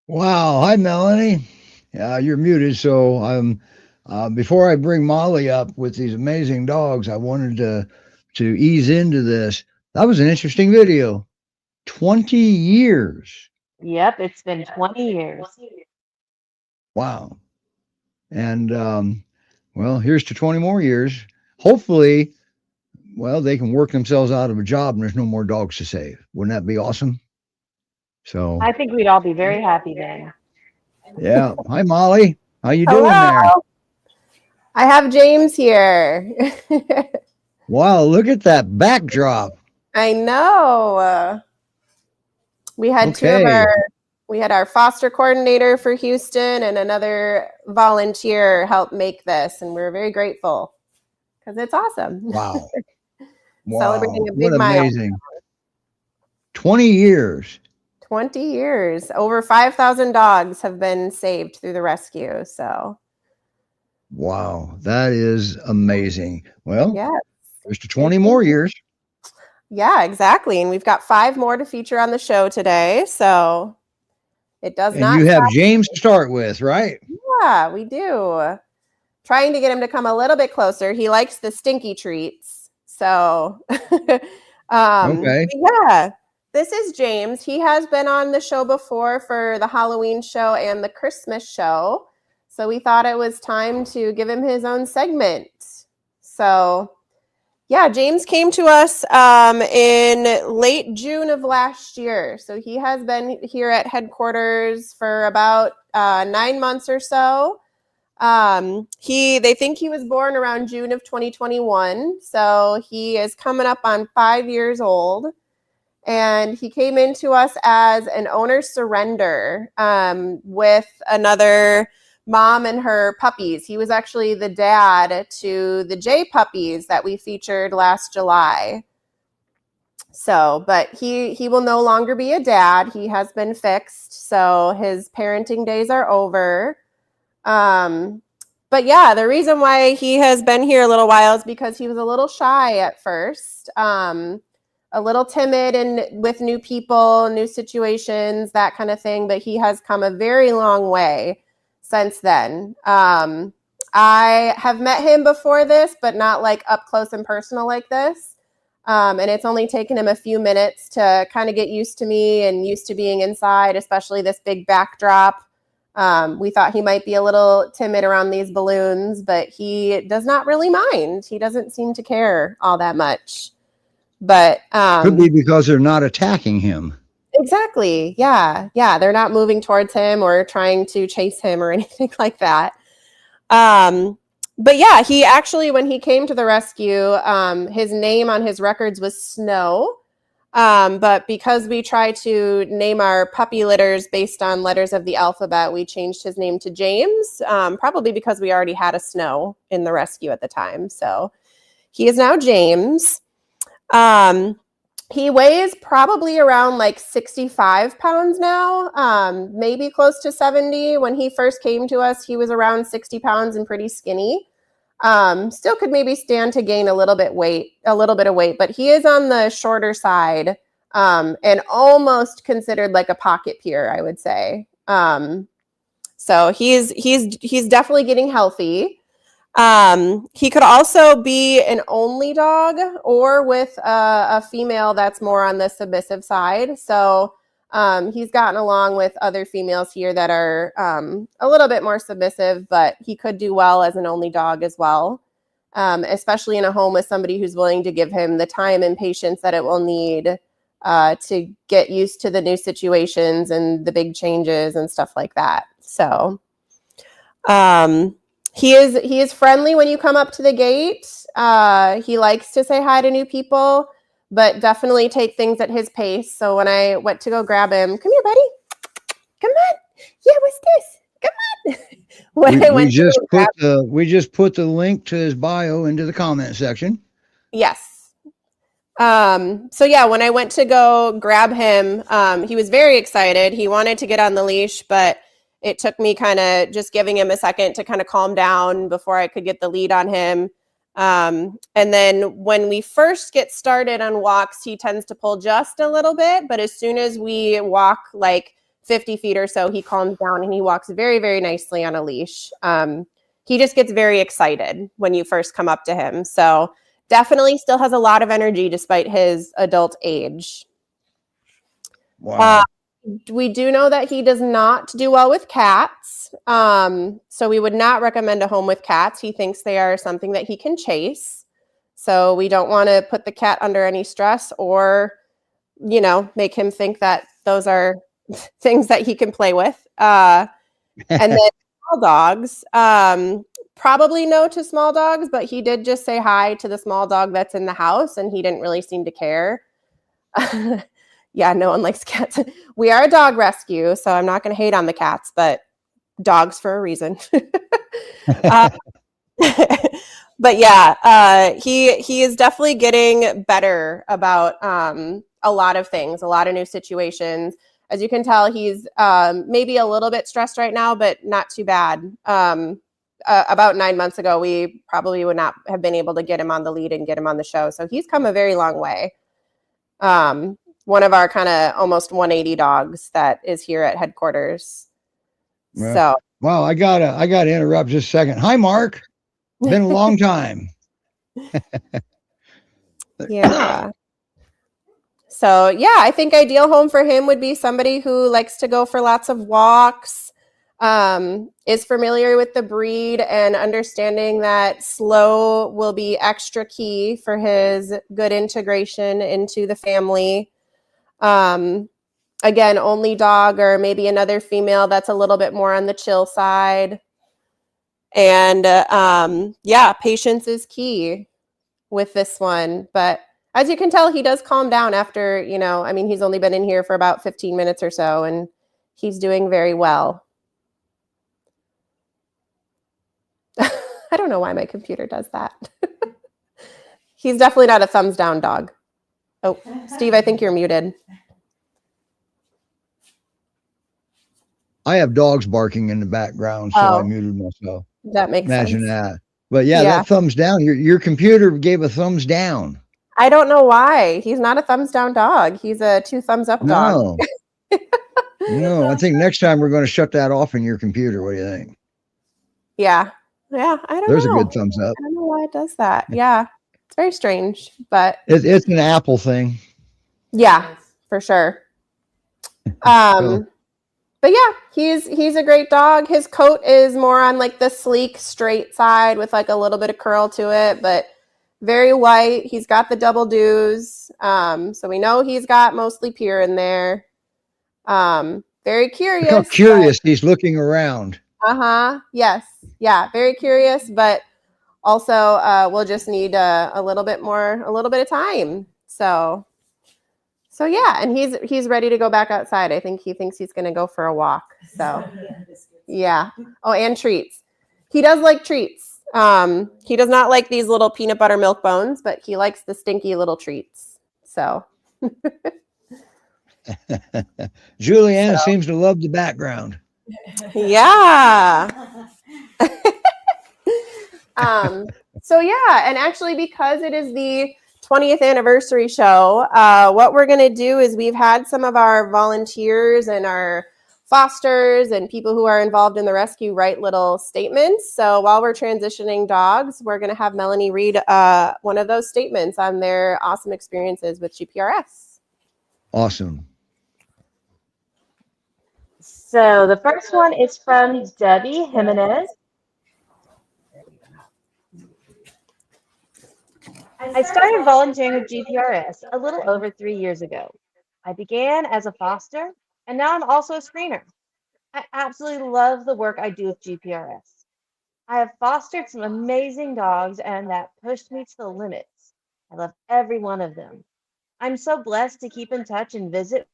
Wow. Hi, Melanie. You're muted. So before I bring Molly up with these amazing dogs, I wanted to ease into this. That was an interesting video. 20 years. Yep, it's been 20 years. Wow. And well, here's to 20 more years. Hopefully, well, they can work themselves out of a job and there's no more dogs to save. Wouldn't that be awesome? So I think we'd all be very happy then. yeah. Hi, Molly. How you Hello. doing there? I have James here. Wow, look at that backdrop. I know. We had we had our foster coordinator for Houston and another volunteer help make this, and we're very grateful because it's awesome. Wow. Wow. Celebrating a big what amazing. 20 years. 20 years. Over 5,000 dogs have been saved through the rescue. So wow, that is amazing. Well, yeah, there's to 20 more years. Yeah, exactly. And we've got 5 more to feature on the show today. So it does not. And you have James to start with, right? Yeah, we do. Trying to get him to come a little bit closer. He likes the stinky treats. So okay. Yeah. This is James. He has been on the show before for the Halloween show and the Christmas show. So we thought it was time to give him his own segment. So yeah, James came to us in late June of last year. So he has been here at headquarters for about 9 months or so. They think he was born around June of 2021. So he is coming up on 5 years old. And he came into us as an owner surrender with another mom and her puppies. He was actually the dad to the J puppies that we featured last July. So, but he will no longer be a dad. He has been fixed, so his parenting days are over. But yeah, the reason why he has been here a little while is because he was a little shy at first, a little timid and with new people, new situations, that kind of thing. But he has come a very long way since then. I have met him before this, but not like up close and personal like this. And it's only taken him a few minutes to kind of get used to me and used to being inside, especially this big backdrop. We thought he might be a little timid around these balloons, but he does not really mind. He doesn't seem to care all that much. But Could be because they're not attacking him. exactly. Yeah. Yeah. They're not moving towards him or trying to chase him or anything like that. But yeah, he actually, when he came to the rescue, his name on his records was Snow. But because we try to name our puppy litters based on letters of the alphabet, we changed his name to James, probably because we already had a Snow in the rescue at the time. So he is now James. He weighs probably around like 65 pounds now, maybe close to 70. When he first came to us, he was around 60 pounds and pretty skinny. Still could maybe stand to gain a little bit of weight, but he is on the shorter side, and almost considered like a pocket Pyr, I would say. So he's definitely getting healthy. He could also be an only dog or with a female that's more on the submissive side. So he's gotten along with other females here that are a little bit more submissive, but he could do well as an only dog as well, especially in a home with somebody who's willing to give him the time and patience that it will need to get used to the new situations and the big changes and stuff like that. So he is friendly when you come up to the gate. He likes to say hi to new people, but definitely take things at his pace. So when I went to go grab him, come here, buddy. Come on. Yeah, what's this? Come on. We just put the link to his bio into the comment section. Yes. So yeah, when I went to go grab him, he was very excited. He wanted to get on the leash, but it took me kind of just giving him a second to kind of calm down before I could get the lead on him. And then when we first get started on walks, he tends to pull just a little bit, but as soon as we walk like 50 feet or so, he calms down and he walks very, very nicely on a leash. He just gets very excited when you first come up to him. So definitely still has a lot of energy despite his adult age. Wow. We do know that he does not do well with cats. So we would not recommend a home with cats. He thinks they are something that he can chase. So we don't want to put the cat under any stress or, make him think that those are things that he can play with. And then small dogs, probably no to small dogs, but he did just say hi to the small dog that's in the house and he didn't really seem to care. Yeah, no one likes cats. We are a dog rescue, so I'm not going to hate on the cats, but dogs for a reason. But yeah, he is definitely getting better about a lot of things, a lot of new situations. As you can tell, he's maybe a little bit stressed right now, but not too bad. About 9 months ago, we probably would not have been able to get him on the lead and get him on the show. So he's come a very long way. One of our kind of almost 180 dogs that is here at headquarters. Well, So, well, I gotta interrupt just a second. Hi, Mark. Been a long time. yeah. So yeah, I think ideal home for him would be somebody who likes to go for lots of walks, is familiar with the breed and understanding that slow will be extra key for his good integration into the family. Again, only dog or maybe another female that's a little bit more on the chill side. And yeah, patience is key with this one. But as you can tell, he does calm down after, he's only been in here for about 15 minutes or so, and he's doing very well. I don't know why my computer does that. He's definitely not a thumbs down dog. Oh, Steve, I think you're muted. I have dogs barking in the background, so I Oh, muted myself. that makes Imagine sense. that. But yeah, Yeah. that thumbs down. Your computer gave a thumbs down. I don't know why. He's not a thumbs down dog. He's a 2 thumbs up dog. No, no. I think next time we're going to shut that off in your computer. What do you think? Yeah. Yeah. I don't There's a know. good thumbs up. I don't know why it does that. Yeah. It's very strange, but It's an Apple thing. yeah, for sure. So, But yeah, he's a great dog. His coat is more on like the sleek, straight side with like a little bit of curl to it, but very white. He's got the double dews. So we know he's got mostly Pyr in there. Very curious. look how curious he's looking around. Yes. Yeah. Very curious, but also we'll just need a little bit of time. So yeah, and he's ready to go back outside. I think he thinks he's going to go for a walk. So yeah. Oh, and treats. He does like treats. He does not like these little peanut butter milk bones, but he likes the stinky little treats. So Julianne seems to love the background. yeah. So yeah, and actually because it is the 20th anniversary show, what we're going to do is we've had some of our volunteers and our fosters and people who are involved in the rescue write little statements. So while we're transitioning dogs, we're going to have Melanie read one of those statements on their awesome experiences with GPRS. Awesome. So the first one is from Debbie Jimenez. I started volunteering with GPRS a little over 3 years ago. I began as a foster, and now I'm also a screener. I absolutely love the work I do with GPRS. I have fostered some amazing dogs, and that pushed me to the limits. I love every one of them. I'm so blessed to keep in touch and visit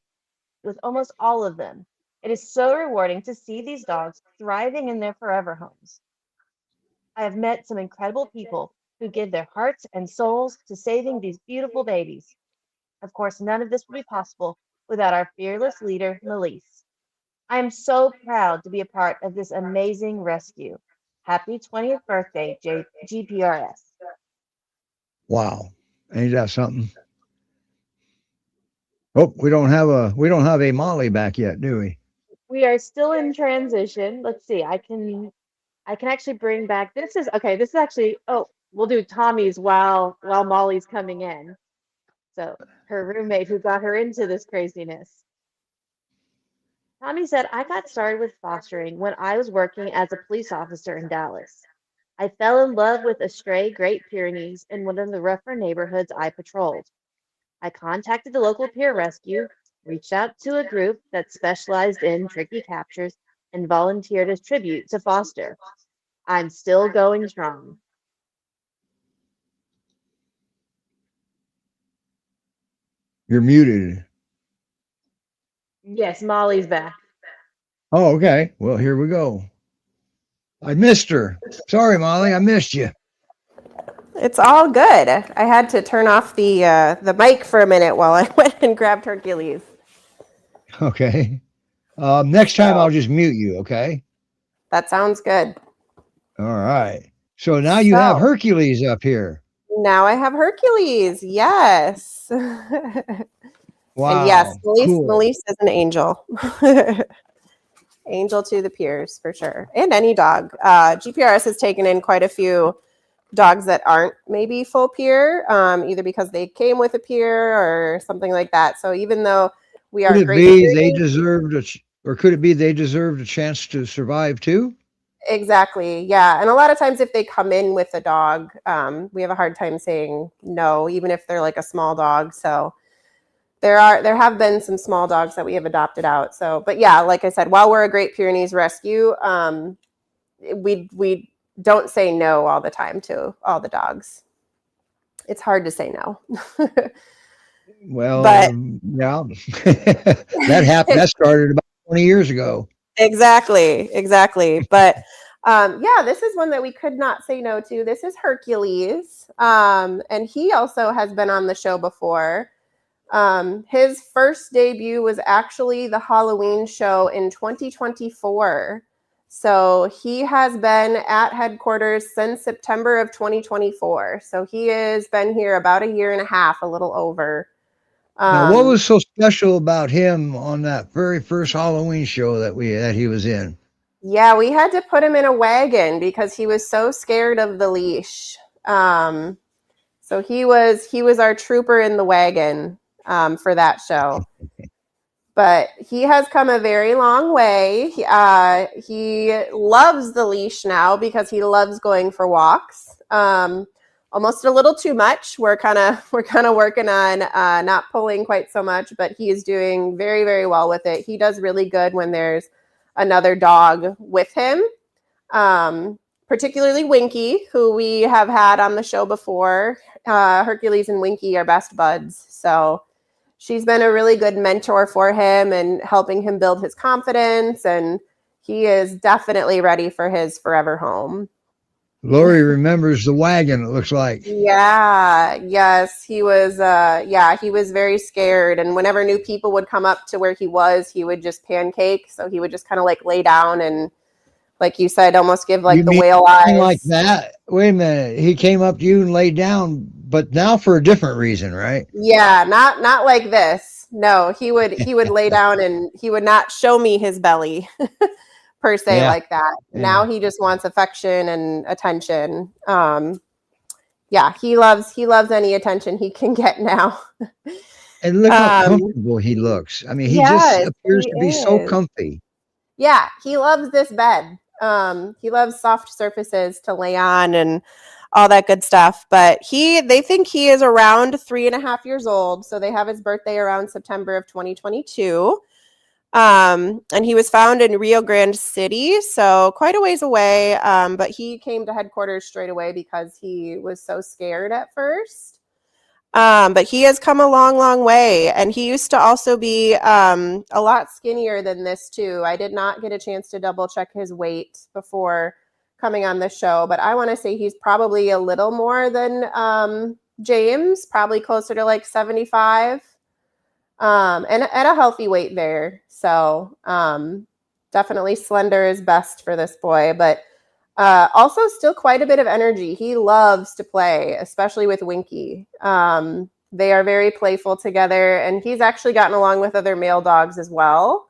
with almost all of them. It is so rewarding to see these dogs thriving in their forever homes. I have met some incredible people who give their hearts and souls to saving these beautiful babies. Of course, none of this would be possible without our fearless leader, Melise. I am so proud to be a part of this amazing rescue. Happy 20th birthday, GPRS. Wow. Ain't that something? Oh, we don't have a Molly back yet, do we? We are still in transition. Let's see. I can actually bring back this is actually we'll do Tommy's while Molly's coming in. So her roommate who got her into this craziness. Tommy said, I got started with fostering when I was working as a police officer in Dallas. I fell in love with a stray Great Pyrenees in one of the rougher neighborhoods I patrolled. I contacted the local peer rescue, reached out to a group that specialized in tricky captures, and volunteered as tribute to foster. I'm still going strong. You're muted. Yes, Molly's back. Oh, okay. Well, here we go. I missed her. Sorry, Molly. I missed you. It's all good. I had to turn off the mic for a minute while I went and grabbed Hercules. Okay. Next time I'll just mute you. Okay. That sounds good. All right. So now you have Hercules up here. Now I have Hercules. Yes. Wow. And yes, Melise is an angel. Angel to the Pyrs for sure. And any dog. GPRS has taken in quite a few dogs that aren't maybe full Pyr, either because they came with a Pyr or something like that. So even though we are could it be they deserved a chance to survive too? Exactly. Yeah. And a lot of times if they come in with a dog, we have a hard time saying no, even if they're like a small dog. So there have been some small dogs that we have adopted out. So, but yeah, like I said, while we're a Great Pyrenees Rescue, we don't say no all the time to all the dogs. It's hard to say no. Well, but yeah, that happened. That started about 20 years ago. Exactly. But yeah, this is one that we could not say no to. This is Hercules. And he also has been on the show before. His first debut was actually the Halloween show in 2024. So he has been at headquarters since September of 2024. So he has been here about a year and a half, a little over. Now, what was so special about him on that very first Halloween show that he was in? Yeah, we had to put him in a wagon because he was so scared of the leash. So he was our trooper in the wagon for that show. But he has come a very long way. He loves the leash now because he loves going for walks. Almost a little too much. We're kind of working on not pulling quite so much, but he is doing very, very well with it. He does really good when there's another dog with him, particularly Winky, who we have had on the show before. Hercules and Winky are best buds, so she's been a really good mentor for him and helping him build his confidence, and he is definitely ready for his forever home. Lori remembers the wagon, it looks like. Yeah, yes, he was he was very scared, and whenever new people would come up to where he would just pancake, so he would just kind of like lay down and, like you said, almost give like the whale eyes. Like that? Wait a minute, he came up to you and laid down, but now for a different reason, right? Yeah, not like this. No, he would lay down and he would not show me his belly. Per se, like that. Yeah. Now he just wants affection and attention. He loves any attention he can get now. And look how comfortable he looks. I mean, he just appears to be so comfy. Yeah, he loves this bed. He loves soft surfaces to lay on and all that good stuff. But they think he is around 3.5 years old. So they have his birthday around September of 2022. And he was found in Rio Grande City, so quite a ways away. But he came to headquarters straight away because he was so scared at first. But he has come a long, long way. And he used to also be a lot skinnier than this too. I did not get a chance to double check his weight before coming on the show, but I want to say he's probably a little more than James, probably closer to like 75. And at a healthy weight there. So definitely slender is best for this boy, but also still quite a bit of energy. He loves to play, especially with Winky. They are very playful together, and he's actually gotten along with other male dogs as well.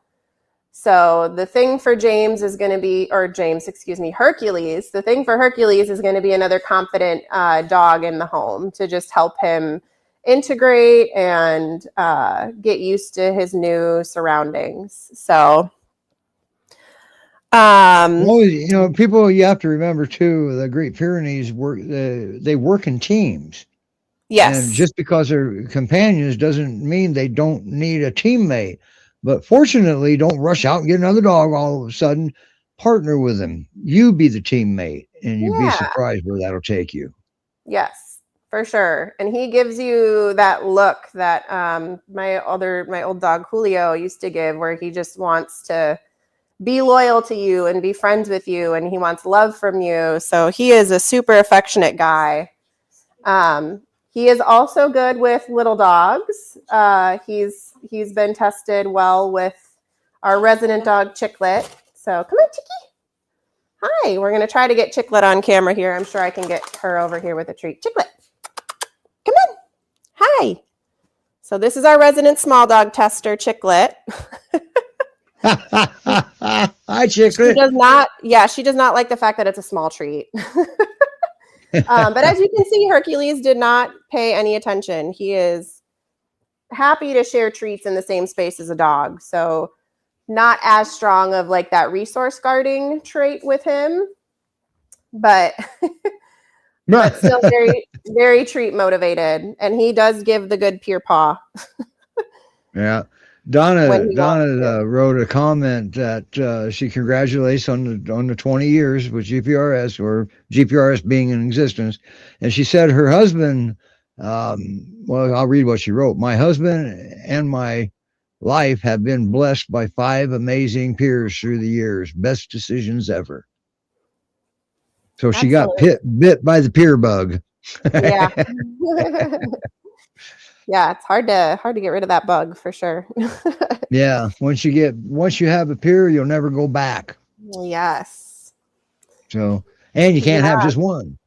So the thing for Hercules. The thing for Hercules is going to be another confident dog in the home to just help him integrate and get used to his new surroundings. So people, you have to remember too, the Great Pyrenees they work in teams. Yes. And just because they're companions doesn't mean they don't need a teammate. But fortunately, don't rush out and get another dog all of a sudden. Partner with them. You be the teammate, and you'd be surprised where that'll take you. Yes, for sure. And he gives you that look that my old dog Julio used to give, where he just wants to be loyal to you and be friends with you, and he wants love from you. So he is a super affectionate guy. He is also good with little dogs. He's been tested well with our resident dog Chicklet. So come on, Chicky. Hi, we're going to try to get Chicklet on camera here. I'm sure I can get her over here with a treat. Chicklet, come on. Hi. So this is our resident small dog tester, Chicklet. Hi, Chicklet. She does not like the fact that it's a small treat. But as you can see, Hercules did not pay any attention. He is happy to share treats in the same space as a dog. So not as strong of like that resource guarding trait with him, but still very, very treat motivated. And he does give the good peer paw. Yeah. Donna wrote a comment that she congratulates on the 20 years with GPRS, or GPRS being in existence. And she said her husband, well, I'll read what she wrote. My husband and my life have been blessed by 5 amazing Pyrs through the years. Best decisions ever. So she got bit by the Pyr bug. Yeah. Yeah, it's hard to get rid of that bug for sure. Yeah, once you have a Pyr, you'll never go back. Yes. So, and you can't have Yeah. just one.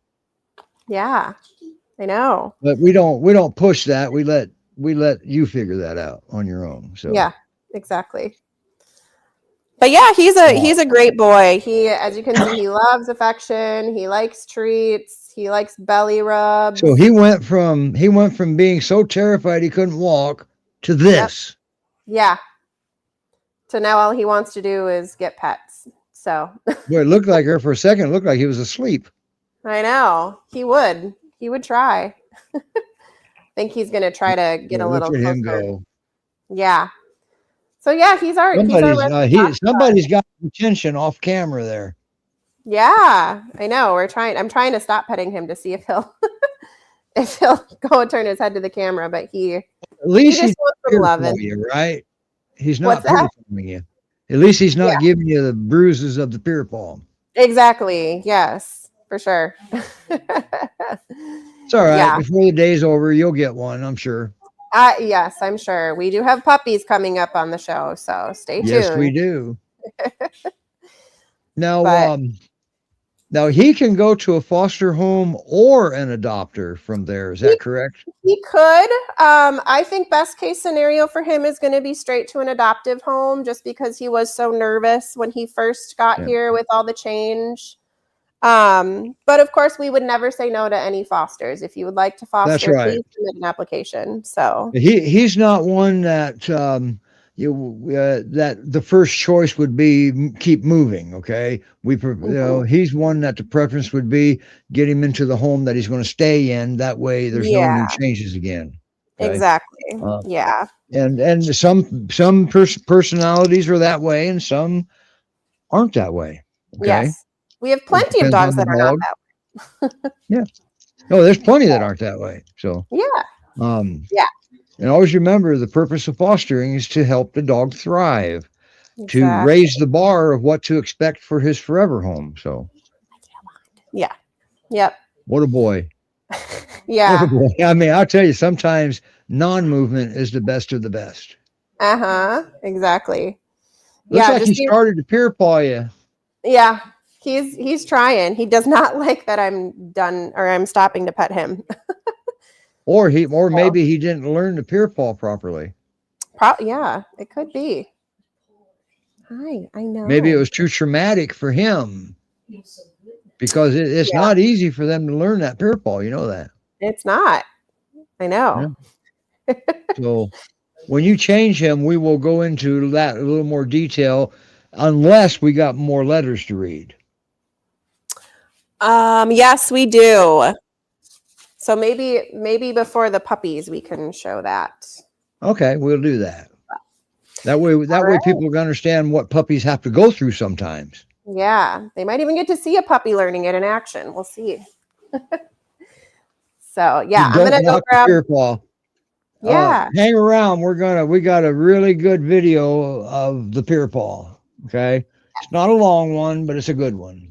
Yeah. I know. But we don't push that. We let you figure that out on your own. So, Yeah, exactly. But yeah, wow. he's a great boy. He, as you can see, he loves affection. He likes treats. He likes belly So rubs. he went from being so terrified he couldn't walk to Yep. this. Yeah. So now all he wants to do is get pets. So Boy, it looked like her for a second. It looked like he was asleep. I know he would. He would try. Think he's gonna try to get Boy, a look little at him closer. go. Yeah. So yeah, he's our rescue. Somebody's got attention off camera there. Yeah, I know. I'm trying to stop petting him to see if he'll if he'll go and turn his head to the camera, but At he least he's just wants some here for loving. you, right? He's What's not that? purifying you. At least he's Yeah, not giving you the bruises of the Pyr palm. exactly. Yes, for sure. It's all right. Yeah. Before the day's over, you'll get one, I'm sure. Yes, I'm sure. We do have puppies coming up on the show, so stay Yes, we tuned. do. Now, But now he can go to a foster home or an adopter from there. Is he that correct? he could. I think best case scenario for him is going to be straight to an adoptive home, just because he was so nervous when he first got Yeah, here with all the change. But of course, we would never say no to any fosters. If you would like to that's foster, right. please submit an application. So He's not one that that the first choice would be keep moving. Okay, mhm. he's one that the preference would be get him into the home that he's going to stay in. That way, there's no Yeah, new changes again. Okay, exactly. uh, Yeah. and some personalities are that way, and some aren't that way. Okay, Yes. We have it plenty of depends on dogs the that are not dog. that Yeah, no, there's plenty that aren't that way. So, way. Yeah. um, Yeah. and always remember the purpose of fostering is to help the dog thrive, to Exactly. raise the bar of what to expect for his forever home. So, Yeah. Yep. what a boy. What a Yeah. boy. I mean, I'll tell you, sometimes non movement is the best of the best. Uh-huh. Exactly. Looks Yeah, like he just be started to peer paw you. yeah. He's trying. He does not like that I'm done or I'm stopping to pet him. Or So, maybe he didn't learn to peer paw properly. yeah, it could be. Hi, I Maybe it know. was too traumatic for him because it's Yeah, not easy for them to learn that peer paw. You know that. it's not. I Yeah. know. So when you change him, we will go into that a little more detail, unless we got more letters to read. Yes, we do. So maybe before the puppies we can show that. Okay, we'll do that. That All way right. people can understand what puppies have to go through sometimes. Yeah, they might even get to see a puppy learning it in action. We'll see. So yeah, Just I'm don't gonna go knock the grab. peer paw. Yeah. Hang around. We got a really good video of the peer paw. Okay, it's not a long one, but it's a good one.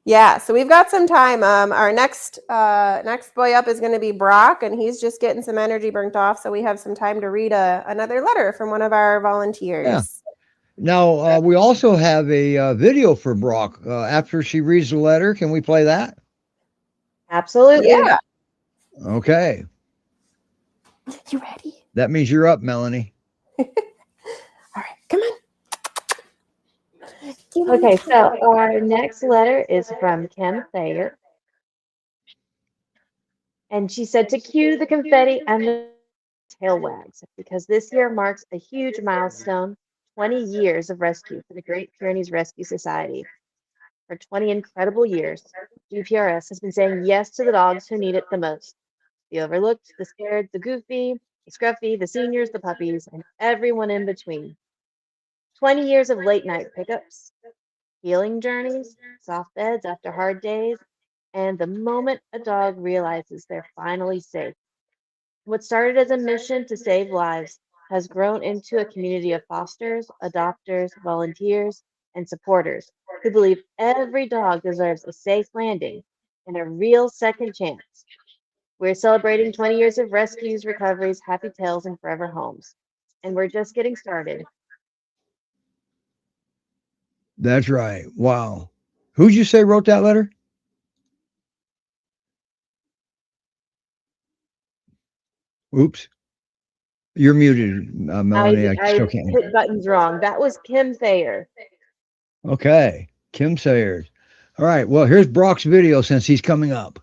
Yeah, so we've got some time. Our next boy up is going to be Brock, and he's just getting some energy burnt off. So we have some time to read another letter from one of our Yeah. volunteers. Now we also have a video for Brock. After she reads the letter, can we play that? Absolutely. Yeah, Okay, you ready? that means you're up, Melanie. All right, come on. Okay, so our next letter is from Kim Thayer. And she said to cue the confetti and the tail wags because this year marks a huge milestone, 20 years of rescue for the Great Pyrenees Rescue Society. For 20 incredible years, GPRS has been saying yes to the dogs who need it the most. The overlooked, the scared, the goofy, the scruffy, the seniors, the puppies, and everyone in between. 20 years of late night pickups, healing journeys, soft beds after hard days, and the moment a dog realizes they're finally safe. What started as a mission to save lives has grown into a community of fosters, adopters, volunteers, and supporters who believe every dog deserves a safe landing and a real second chance. We're celebrating 20 years of rescues, recoveries, happy tales, and forever homes. And we're just getting started. That's right. Wow. Who'd you say wrote that letter? Oops. You're muted, Melanie. I I still can't. hit buttons wrong. That was Kim Thayer. Okay. Kim Sayers. All right. Well, here's Brock's video since he's coming up.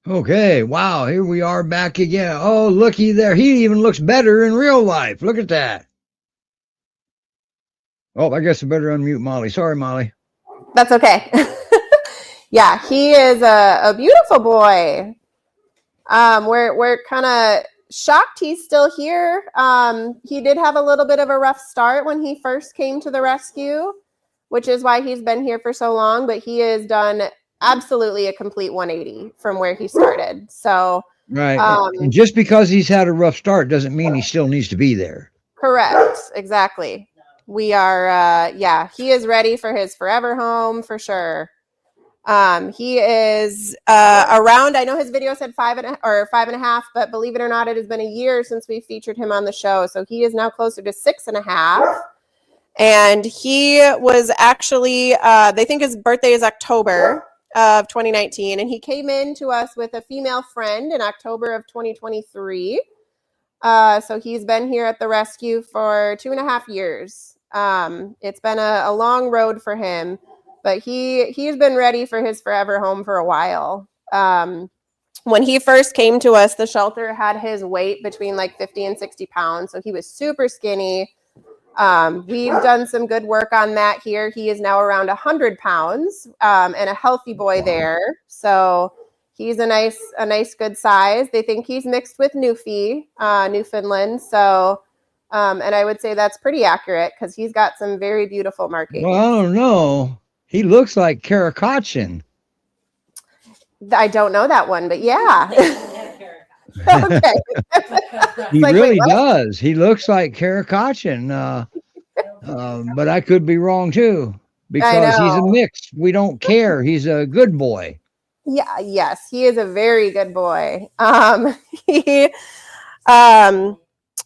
Okay, wow, here we are back again. Oh, looky there. He even looks better in real life. Look at that. Oh, I guess I better unmute Molly. Sorry, Molly. That's okay. Yeah, he is a beautiful boy. We're kind of shocked he's still here. He did have a little bit of a rough start when he first came to the rescue, which is why he's been here for so long, but he has done absolutely a complete 180 from where he started. So right. And just because he's had a rough start doesn't mean he still needs to be there. Correct. Exactly. We are, he is ready for his forever home for sure. He is around, I know his video said 5.5, but believe it or not, it has been a year since we featured him on the show. So he is now closer to 6.5. And he was actually, they think his birthday is October of 2019. And he came in to us with a female friend in October of 2023. So he's been here at the rescue for 2.5 years. It's been a long road for him, but he's been ready for his forever home for a while. When he first came to us, the shelter had his weight between like 50 and 60 pounds. So he was super skinny. We've done some good work on that here. He is now around 100 pounds, and a healthy boy there. So he's a nice good size. They think he's mixed with Newfoundland. So, and I would say that's pretty accurate because he's got some very beautiful markings. Well, I don't know. He looks like Karakachin. I don't know that one, but yeah. Okay. He like, really does. He looks like Karakachin, but I could be wrong too because he's a mix. We don't care. He's a good boy. Yeah. Yes, he is a very good boy.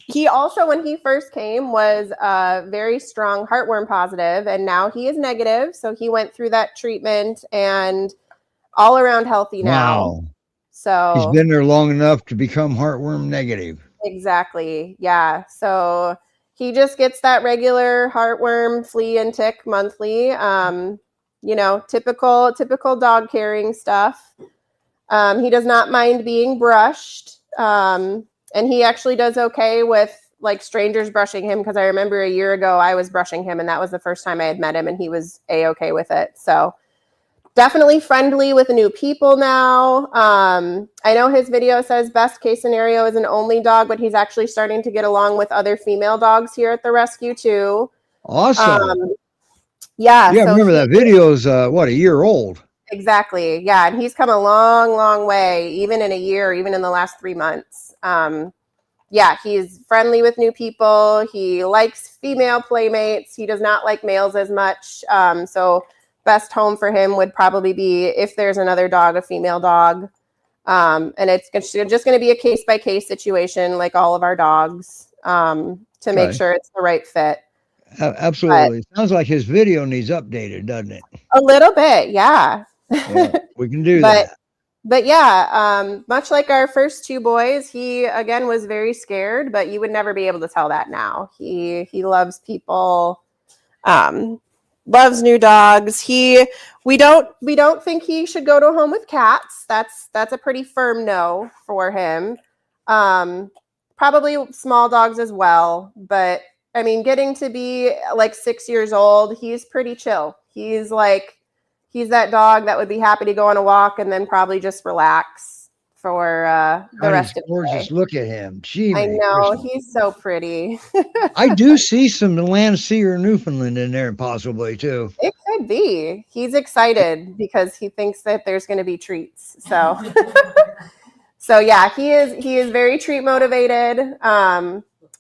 He also, when he first came, was very strong heartworm positive, and now he is negative. So he went through that treatment and all around healthy now. Wow. So he's been there long enough to become heartworm negative. Exactly. Yeah. So he just gets that regular heartworm, flea, and tick monthly. You know, typical dog carrying stuff. He does not mind being brushed. And he actually does okay with like strangers brushing him, because I remember a year ago I was brushing him and that was the first time I had met him, and he was a-okay with it. So definitely friendly with new people now. I know his video says best case scenario is an only dog, but he's actually starting to get along with other female dogs here at the rescue too. Awesome. Yeah. Yeah, So remember that video's what, a year old? Exactly. Yeah. And he's come a long, long way, even in a year, even in the last 3 months. Yeah, he's friendly with new people. He likes female playmates. He does not like males as much. So best home for him would probably be, if there's another dog, a female dog. And it's just going to be a case-by-case situation like all of our dogs, to make sure it's the right fit. Absolutely. Sounds like his video needs updated, doesn't it? A little bit, yeah. Yeah, we can do that. But yeah, much like our first two boys, he again was very scared, but you would never be able to tell that now. He loves people, loves new dogs. We don't think he should go to a home with cats. That's a pretty firm no for him. Probably small dogs as well, but I mean, getting to be like 6 years old, he's pretty chill. He's that dog that would be happy to go on a walk and then probably just relax for the rest of the day. Just look at him. Gee, I know, he's so pretty. I do see some Landseer Newfoundland in there possibly too. It could be. He's excited because he thinks that there's going to be treats. So, so yeah, he is very treat motivated.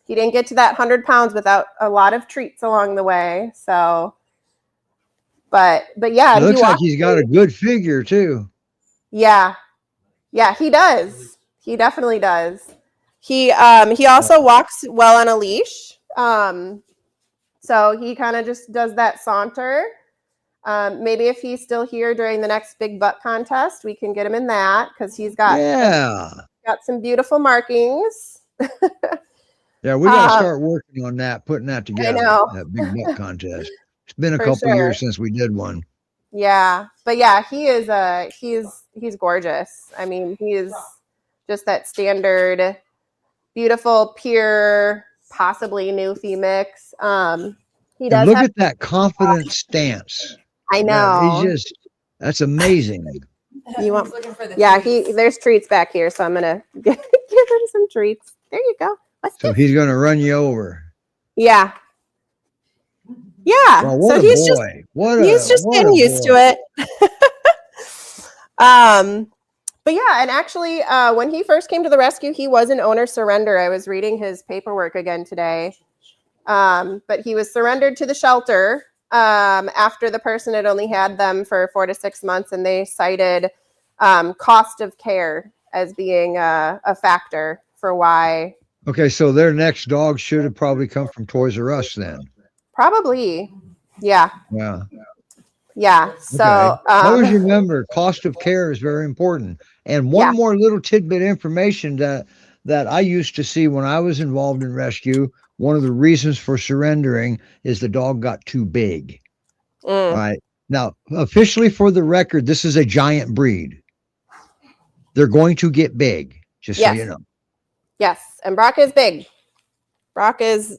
He didn't get to that 100 pounds without a lot of treats along the way. So. But yeah, it looks like he's got a good figure too. Yeah, he does. He definitely does. He also walks well on a leash. So he kind of just does that saunter. Maybe if he's still here during the next big butt contest, we can get him in that, because he's got some beautiful markings. Yeah, we got to start working on that, putting that together. I know. That big butt contest. It's been a couple years since we did one. Yeah, but yeah, he is he's gorgeous. I mean, he is just that standard, beautiful, pure, possibly Newfie mix. He does. And look at that confident stance. I know. He's that's amazing. You want? Yeah, there's treats back here, so I'm gonna give him some treats. There you go. So he's gonna run you over. Yeah. Yeah, well, so he's just getting used to it. But yeah, and actually, when he first came to the rescue, he was an owner surrender. I was reading his paperwork again today, but he was surrendered to the shelter after the person had only had them for 4 to 6 months, and they cited cost of care as being a factor for why. Okay, so their next dog should have probably come from Toys R Us then. Probably. Yeah. Yeah. Yeah. So always remember, cost of care is very important. And one more little tidbit information that I used to see when I was involved in rescue. One of the reasons for surrendering is the dog got too big. All right. Now, officially for the record, this is a giant breed. They're going to get big, just so you know. Yes. And Brock is big. Brock is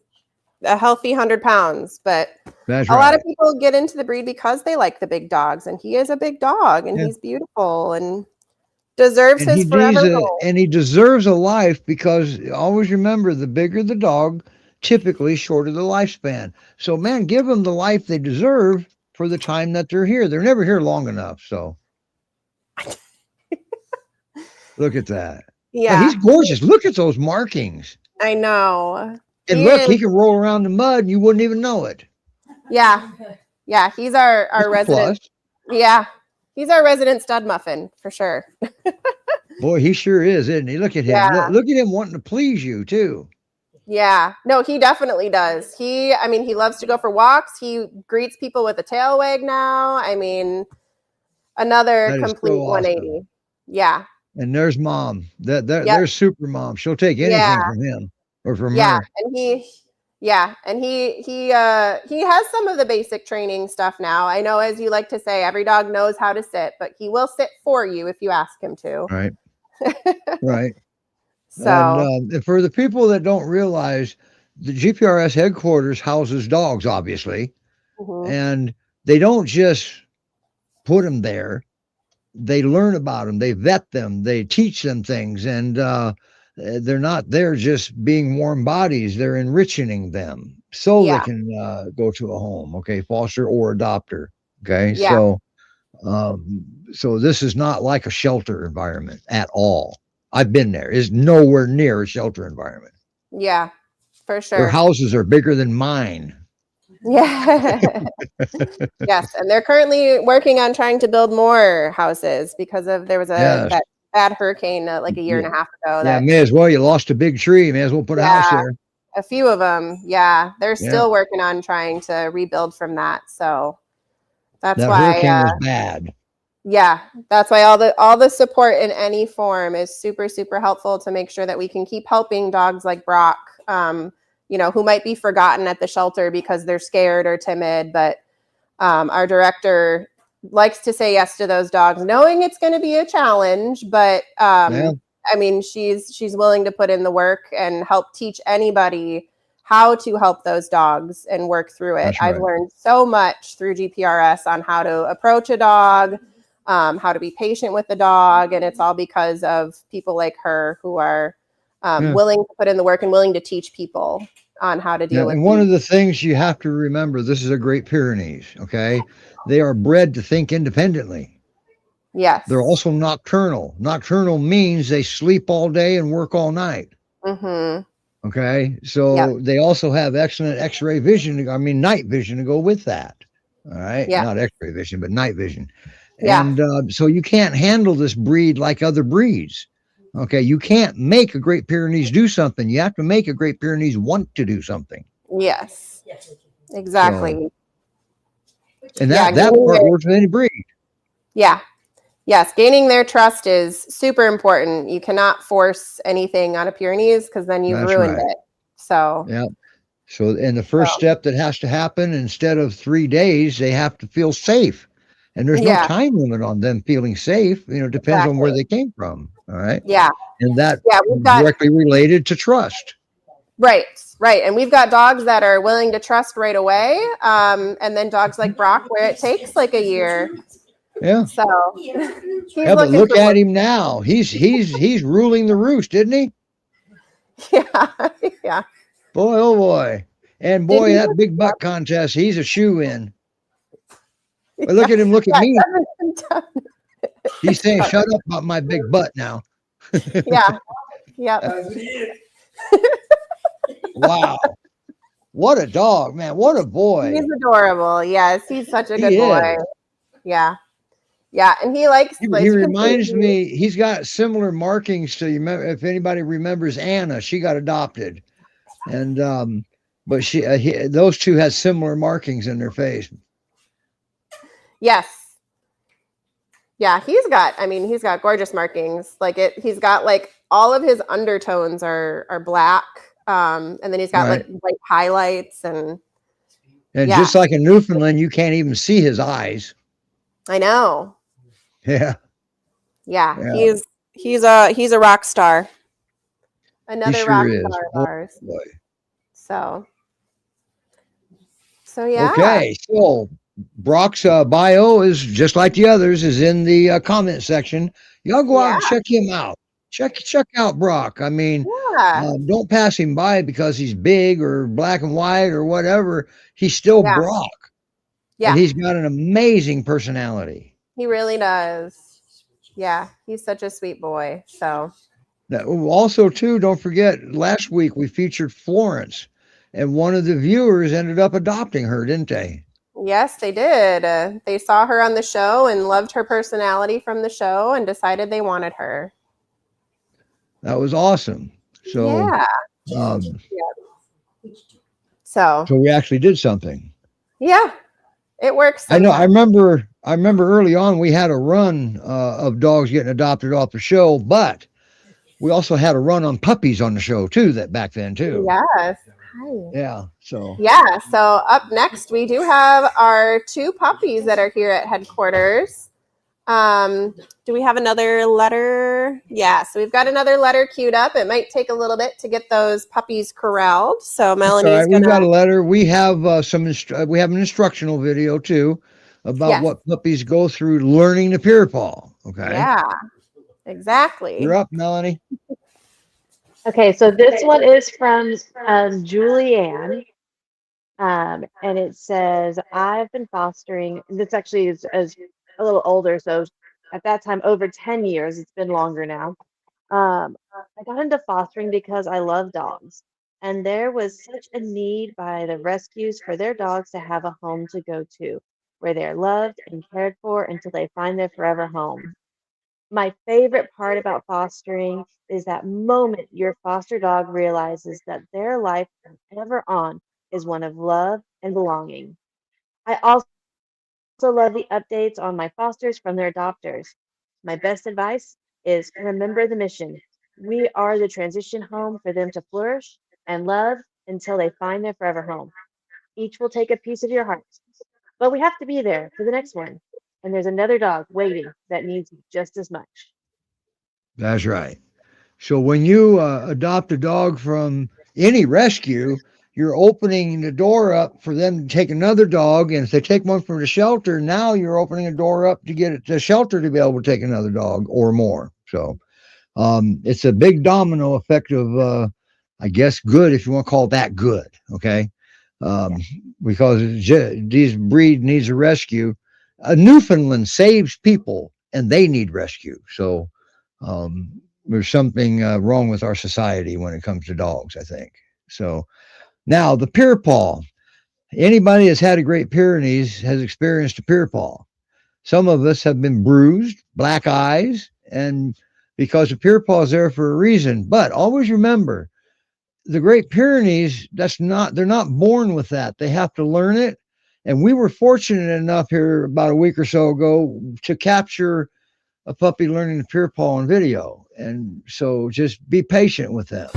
a healthy 100 pounds, but a lot of people get into the breed because they like the big dogs, and he is a big dog, and he's beautiful and deserves his forever home. And he deserves a life, because always remember, the bigger the dog, typically shorter the lifespan. So man, give them the life they deserve for the time that they're here. They're never here long enough. So look at that. Yeah, he's gorgeous. Look at those markings. I know. And look, he can roll around the mud and you wouldn't even know it. Yeah. Yeah. He's our resident. Plus. Yeah. He's our resident stud muffin for sure. Boy, he sure is, isn't he? Look at him. Yeah. Look at him wanting to please you too. Yeah. No, he definitely does. He loves to go for walks. He greets people with a tail wag now. I mean, another complete 180. Yeah. And there's mom. There's super mom. She'll take anything from him or from her. And Yeah, and he has some of the basic training stuff now. I know, as you like to say, every dog knows how to sit, but he will sit for you if you ask him to. Right. Right. And So, for the people that don't realize, the GPRS headquarters houses dogs, obviously, mhm. and they don't just put them there. They learn about them, they vet them, they teach them things, and they're not there just being warm bodies. They're enriching them so they Yeah, can go to a home, okay, foster or adopter. Okay, yeah, so this is not like a shelter environment at all. I've been there. It's nowhere near a shelter environment. yeah, for Their sure. houses are bigger than mine. Yeah. Yes, and they're currently working on trying to build more houses because there was Yes. that bad hurricane like a year Yeah. and a half ago Yeah, that may as well. You lost a big tree. May as well put a house yeah, there. a few of them. Yeah, they're Yeah. still working on trying to rebuild from that. So that's That why hurricane was bad. yeah, that's why all the support in any form is super super helpful to make sure that we can keep helping dogs like Brock, who might be forgotten at the shelter because they're scared or timid, but our director likes to say yes to those dogs, knowing it's going to be a challenge, but Yeah. I mean, she's willing to put in the work and help teach anybody how to help those dogs and work through it. That's I've right. learned so much through GPRS on how to approach a dog, how to be patient with the dog, and it's all because of people like her who are Yeah. willing to put in the work and willing to teach people on how to Yeah. deal with And one these. of the things you have to remember, this is a Great Pyrenees. Okay. They are bred to think independently. Yes. They're also nocturnal. Nocturnal means they sleep all day and work all night. Mm-hmm. Okay. Yep. So they also have excellent X-ray vision. I mean, night vision to go with that. All right. Yeah. Not X-ray vision, but night vision. Yeah. And so you can't handle this breed like other breeds. Okay. You can't make a Great Pyrenees do something. You have to make a Great Pyrenees want to do something. Yes. So, Exactly. and Yeah. that part works with any breed. Yeah. Yes. Gaining their trust is super important. You cannot force anything on a Pyrenees because then you've That's ruined right. it. So, Yeah. So, and the first step that has to happen, instead of 3 days, they have to feel safe. And there's no yeah. time limit on them feeling safe. It depends on where Exactly. they came from. All right. Yeah. And that Yeah. is directly related to trust. Right. Right. And we've got dogs that are willing to trust right away. And then dogs like Brock, where it takes like a year. Yeah. So Yeah, but look at him now. He's ruling the roost, isn't he? Yeah. Yeah. Boy, oh boy. And boy, that big butt contest, he's a shoe-in. But look at him, look at me. He's saying, shut up about my big butt now. Yeah. Yeah. Wow. What a dog, man. What a boy. He's adorable. Yes, he's such a good boy. Yeah. Yeah. And he likes He reminds me, he's got similar markings to, if anybody remembers Anna, she got adopted. And but those two had similar markings in their face. Yes. Yeah, he's got gorgeous markings. He's got like all of his undertones are black. And then he's got like white highlights and just like a Newfoundland, you can't even see his eyes. I know. Yeah. Yeah. He's a rock star. Another rock star of ours. Boy. So yeah. Okay, so Brock's bio is just like the others, is in the comment section. Y'all go out and check him out. Check out Brock. I mean, don't pass him by because he's big or black and white or whatever. He's still Brock. Yeah. And he's got an amazing personality. He really does. Yeah, he's such a sweet boy. So also, too, don't forget, last week we featured Florence, and one of the viewers ended up adopting her, didn't they? Yes, they did. They saw her on the show and loved her personality from the show and decided they wanted her. That was awesome. So, so we actually did something. Yeah, it works. Sometimes. I know. I remember early on we had a run of dogs getting adopted off the show, but we also had a run on puppies on the show too. That back then too. Yes. Hi. Yeah. So Yeah, so up next, we do have our 2 puppies that are here at headquarters. Do we have another letter? Yeah, so we've got another letter queued up. It might take a little bit to get those puppies corralled. So that's all Melanie's right. We've got gonna, a letter. We have we have an instructional video too about yes, what puppies go through learning to peer paw. Okay. yeah, exactly. You're up, Melanie. Okay, so this one is from Julianne. And it says, I've been fostering, this actually is a little older, so at that time, over 10 years, it's been longer now. I got into fostering because I love dogs. And there was such a need by the rescues for their dogs to have a home to go to, where they're loved and cared for until they find their forever home. My favorite part about fostering is that moment your foster dog realizes that their life from ever on is one of love and belonging. I also love the updates on my fosters from their adopters. My best advice is remember the mission. We are the transition home for them to flourish and love until they find their forever home. Each will take a piece of your heart, but we have to be there for the next one. And there's another dog waiting that needs you just as much. That's right. So when you adopt a dog from any rescue, you're opening the door up for them to take another dog. And if they take one from the shelter, now you're opening a door up to get the shelter to be able to take another dog or more. So it's a big domino effect of, I guess, good, if you want to call that good. Okay. Um, because these breed needs a rescue. A Newfoundland saves people and they need rescue. So, there's something wrong with our society when it comes to dogs, I think. So now the peer paw. Anybody that's had a Great Pyrenees has experienced a peer paw. Some of us have been bruised, black eyes, and because the peer paw is there for a reason. But always remember, the Great Pyrenees, they're not born with that. They have to learn it. And we were fortunate enough here about a week or so ago to capture a puppy learning to peer paw on video. And so just be patient with them.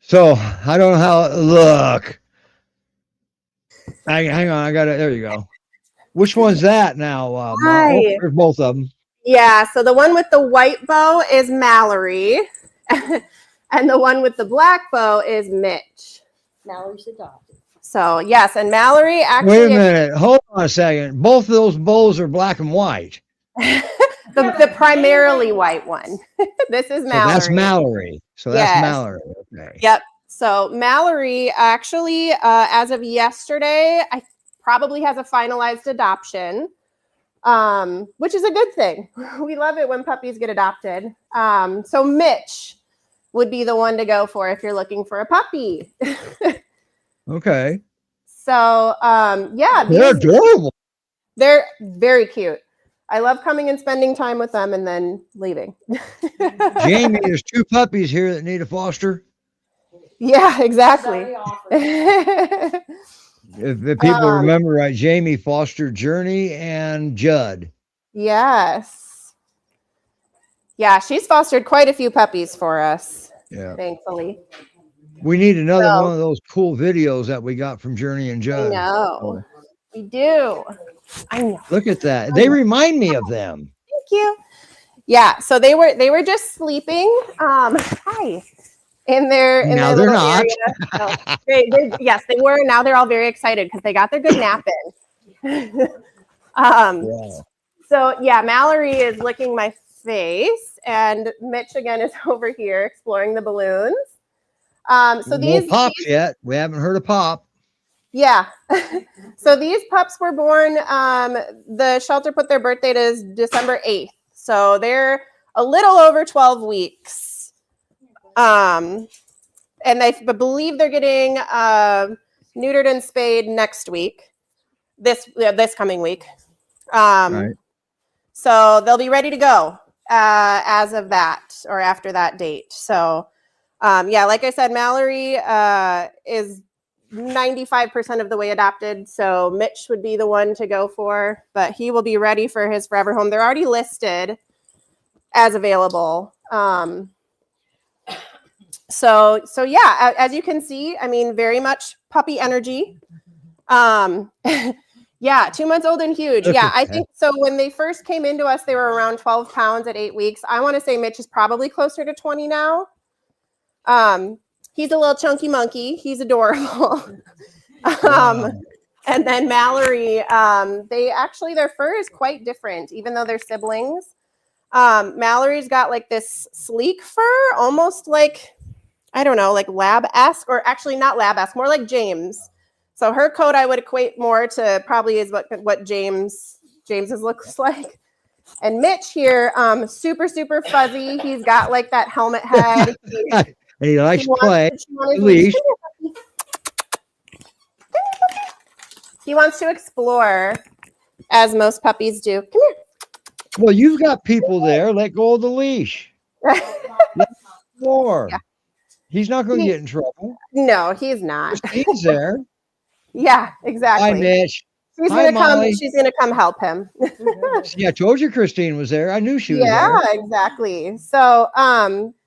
So I don't know how. Look, hang on. I got it. There you go. Which one's that now? Oh, Hi. there's both of them. Yeah, so the one with the white bow is Mallory, and the one with the black bow is Mitch. Mallory's adopted. So yes, and Mallory actually. Wait a minute. Hold on a second. Both of those bows are black and white. the primarily white one. This is Mallory. So that's Malory. So that's Yes. Malory. Okay. Yep. So Mallory actually, as of yesterday, I probably has a finalized adoption, which is a good thing. We love it when puppies get adopted. So Mitch would be the one to go for if you're looking for a puppy. Okay. So yeah, They're adorable. they're very cute. I love coming and spending time with them and then leaving. Jamie, there's 2 puppies here that need a foster. Yeah, exactly. If people remember right, Jamie fostered Journey and Judd. Yes. Yeah, she's fostered quite a few puppies for us. Yeah. Thankfully. We need another one of those cool videos that we got from Journey and I Judd. know. We do. I know. Look at that. They remind me of them. Thank you. Yeah, so they were just sleeping. Hi. In their Now they're not. No, yes, they were. Now they're all very excited because they got their good nap in. Wow. So yeah, Mallory is licking my face, and Mitch again is over here exploring the balloons. So No Pops yet. We haven't heard of Pop. Yeah. So these pups were born, the shelter put their birth date as December 8th. So they're a little over 12 weeks. And I believe they're getting neutered and spayed next week, this coming week. Right. So they'll be ready to go as of that or after that date. So, yeah, like I said, Malory is 95% of the way adopted. So Mitch would be the one to go for, but he will be ready for his forever home. They're already listed as available. So yeah, as you can see, I mean, very much puppy energy. Yeah, 2 months old and huge. Yeah, I think so. When they first came into us, they were around 12 pounds at 8 weeks. I want to say Mitch is probably closer to 20 now. He's a little chunky monkey. He's adorable. Wow. And then Malory, their fur is quite different, even though they're siblings. Malory's got like this sleek fur, almost like, I don't know, like lab-esque, or actually not lab-esque, more like James. So her coat I would equate more to probably is what James's looks like. And Mitch here, super, super fuzzy. He's got like that helmet head. And he likes play. At least. He wants to explore, as most puppies do. Come here. Well, you've got people there. Let go of the leash. Let him explore. Yeah. He's not going to get in trouble. No, he's not. He's there. Yeah, exactly. Hi, Mitch. She's gonna come help him. Yeah, I told you Christine was there. I knew she was there. Yeah, exactly. So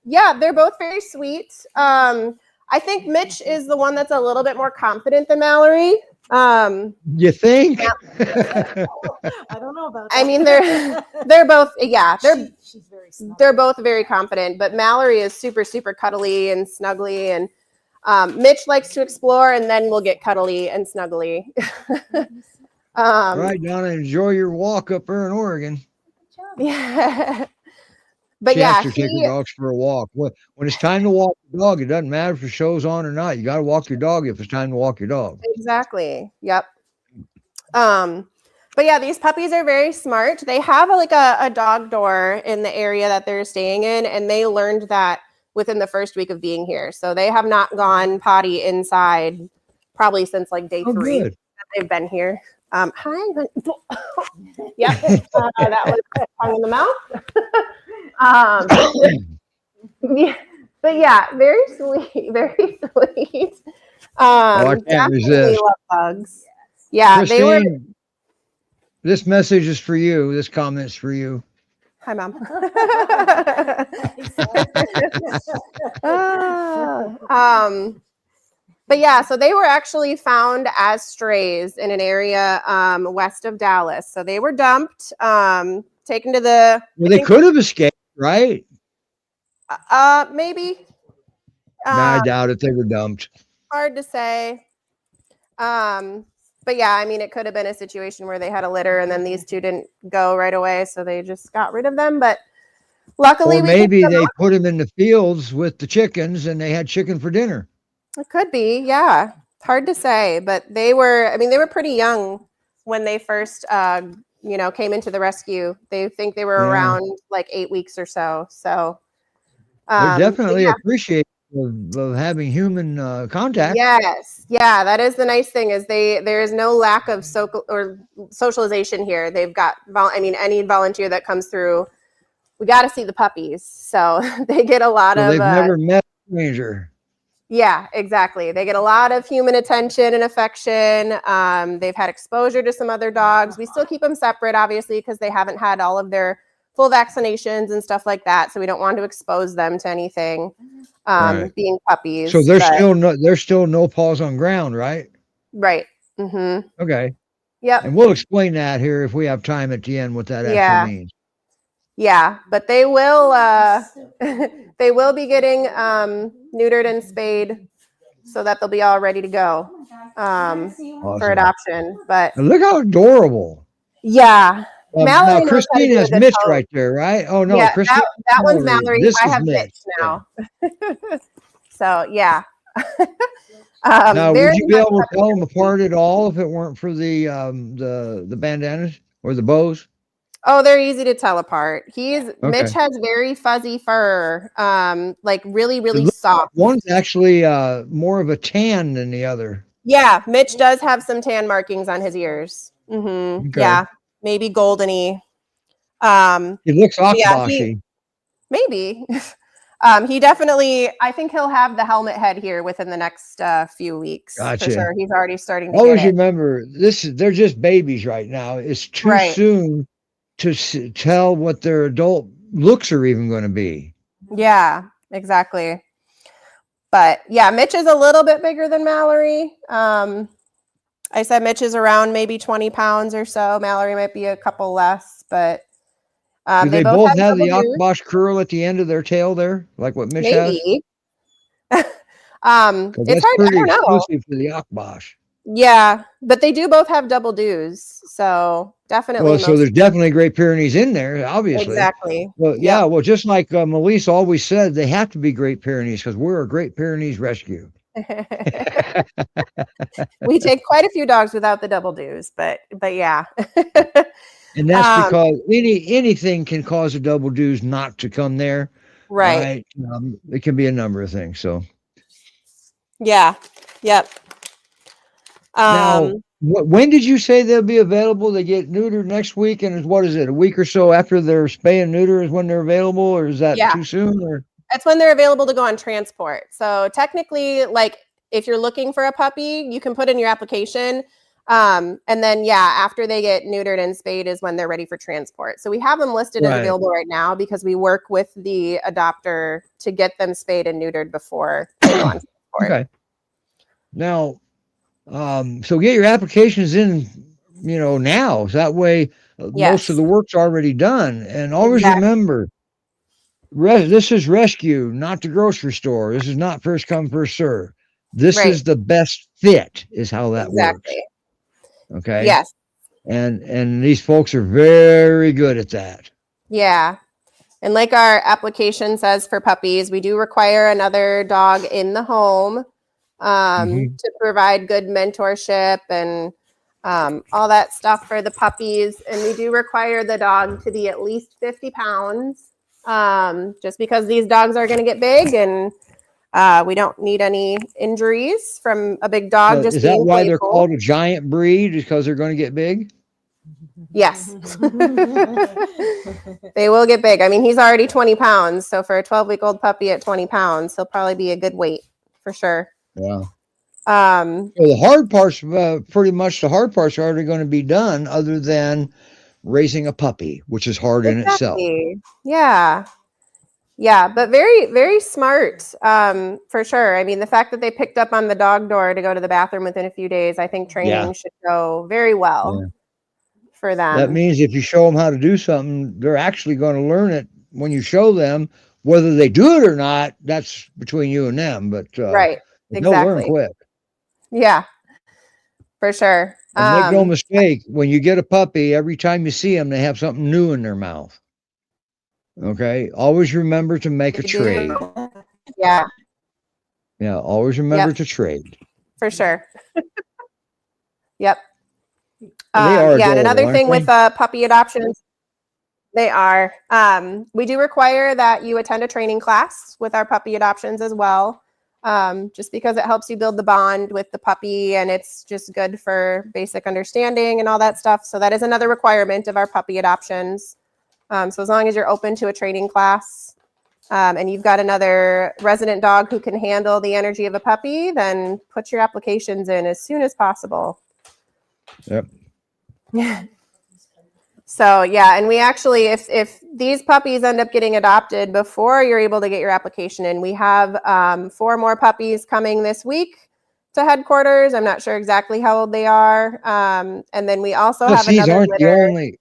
yeah, they're both very sweet. I think Mitch is the one that's a little bit more confident than Malory. You think? I don't know about that. I mean, they're both, yeah, she's very smart. They're both very confident, but Malory is super, super cuddly and snuggly, and Mitch likes to explore, and then we'll get cuddly and snuggly. Right, Donna, enjoy your walk up there in Oregon. Yeah. But she yeah, has to take her dogs for a walk. When it's time to walk the dog, it doesn't matter if the show's on or not. You got to walk your dog if it's time to walk your dog. Exactly. Yep. But yeah, these puppies are very smart. They have like a dog door in the area that they're staying in, and they learned that within the first week of being here. So they have not gone potty inside probably since like day 3 that they've been here. Hi. Yep. That was tongue in the mouth. Yeah, but yeah, very sweet, very sweet. I can't resist. Love bugs. Yeah, Christine, they were. This message is for you. This comment's for you. Hi, Mom. But yeah, so they were actually found as strays in an area west of Dallas. So they were dumped, taken to the. Well, they could have escaped, right? Maybe. No, I doubt it. They were dumped. Hard to say. But yeah, I mean, it could have been a situation where they had a litter and then these two didn't go right away, so they just got rid of them. But luckily, or maybe they put them in the fields with the chickens and they had chicken for dinner. It could be, yeah. It's hard to say, but they were pretty young when they first, came into the rescue. They think they were around like 8 weeks or so. So they definitely appreciate of having human contact. Yes, yeah, that is the nice thing is there is no lack of socialization here. They've got any volunteer that comes through, we got to see the puppies, so they get a lot of. They've never met a stranger. Yeah, exactly. They get a lot of human attention and affection. They've had exposure to some other dogs. We still keep them separate, obviously, because they haven't had all of their full vaccinations and stuff like that. So we don't want to expose them to anything. Being puppies. So there's still no paws on ground, right? Right. Mm-hmm. Okay. Yep. And we'll explain that here if we have time at the end what that actually means. Yeah, but they will they will be getting neutered and spayed so that they'll be all ready to go Awesome. for adoption. But and look how adorable. Yeah. Now Christine has Mitch right there, right? Oh no, yeah, Christine. That one's Malory. This I have Mitch now. So yeah. Now, would you be able to tell them apart at all if it weren't for the bandanas or the bows? Oh, they're easy to tell apart. Mitch has very fuzzy fur, like really, really soft. One's actually more of a tan than the other. Yeah, Mitch does have some tan markings on his ears. Mm-hmm. Okay. Yeah, maybe goldeny. He looks Yeah, Akbashy. maybe. He definitely, I think he'll have the helmet head here within the next few weeks for Gotcha. sure. He's already starting to Always get it. remember, they're just babies right now. It's too Right. soon to tell what their adult looks are even going to be. Yeah, exactly. But yeah, Mitch is a little bit bigger than Mallory. I said Mitch is around maybe 20 pounds or so. Mallory might be a couple less, but Do they they both both have have the double dues. Akbash curl at the end of their tail there, like what Mitch has? Maybe. Because It's that's hard. I pretty don't know. exclusive for the Akbash. Yeah, but they do both have double dues, so definitely Well, so there's definitely Great Pyrenees in there, obviously. exactly. Well, Yep. yeah, well, just like Melissa always said, they have to be Great Pyrenees because we're a Great Pyrenees Rescue. We take quite a few dogs without the double dues, but yeah. And that's because anything can cause a double dues not to come there. Right. It can be a number of things. So Yeah. Yep. now, when did you say they'll be available? They get neutered next week, and what is it? A week or so after their spay and neuter is when they're available, or is that too soon? Or that's when they're available to go on transport. So technically, like if you're looking for a puppy, you can put in your application. And then, after they get neutered and spayed is when they're ready for transport. So we have them listed as available right now because we work with the adopter to get them spayed and neutered before they go on transport. Okay. Now, so get your applications in, now. So that way, most of the work's already done. And always remember, this is rescue, not the grocery store. This is not first come, first serve. This is the best fit, is how that works. Okay. Yes. And these folks are very good at that. Yeah. And like our application says for puppies, we do require another dog in the home to provide good mentorship and all that stuff for the puppies. And we do require the dog to be at least 50 pounds just because these dogs are going to get big and we don't need any injuries from a big dog. So is that why they're called a giant breed? Because they're going to get big? Yes. They will get big. I mean, he's already 20 pounds. So for a 12-week-old puppy at 20 pounds, he'll probably be a good weight for sure. Yeah. Well, the hard parts, pretty much the hard parts are already going to be done other than raising a puppy, which is hard in itself. Yeah. Yeah, but very, very smart for sure. I mean, the fact that they picked up on the dog door to go to the bathroom within a few days, I think training should go very well for them. That means if you show them how to do something, they're actually going to learn it when you show them. Whether they do it or not, that's between you and them. But right, they'll learn quick. Yeah, for sure. And make no mistake, when you get a puppy, every time you see them, they have something new in their mouth. Okay, always remember to make a trade. Yeah. Yeah, always remember to trade. For sure. Yep. And another thing with puppy adoptions, they are. We do require that you attend a training class with our puppy adoptions as well, just because it helps you build the bond with the puppy and it's just good for basic understanding and all that stuff. So that is another requirement of our puppy adoptions. So as long as you're open to a training class and you've got another resident dog who can handle the energy of a puppy, then put your applications in as soon as possible. Yep. So and we actually, if these puppies end up getting adopted before you're able to get your application in, we have 4 more puppies coming this week to headquarters. I'm not sure exactly how old they are. And then we also have another litter.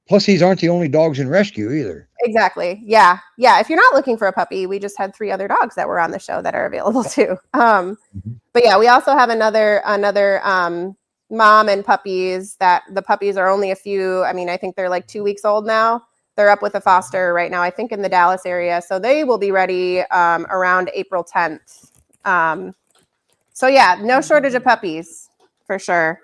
Plus, these aren't the only dogs in rescue either. Exactly. Yeah. If you're not looking for a puppy, we just had 3 other dogs that were on the show that are available too. But we also have another mom and puppies that the puppies are only a few. I mean, I think they're like 2 weeks old now. They're up with a foster right now, I think in the Dallas area. So they will be ready around April 10th. No shortage of puppies for sure.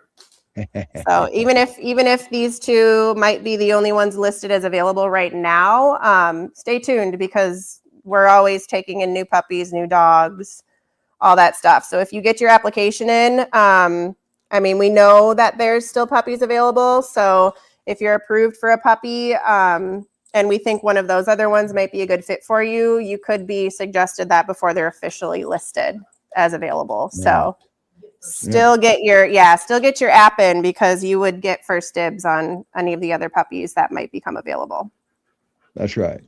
So even if these 2 might be the only ones listed as available right now, stay tuned because we're always taking in new puppies, new dogs, all that stuff. So if you get your application in, we know that there's still puppies available. So if you're approved for a puppy, and we think one of those other ones might be a good fit for you, you could be suggested that before they're officially listed as available. So still get your app in, because you would get first dibs on any of the other puppies that might become available. That's right.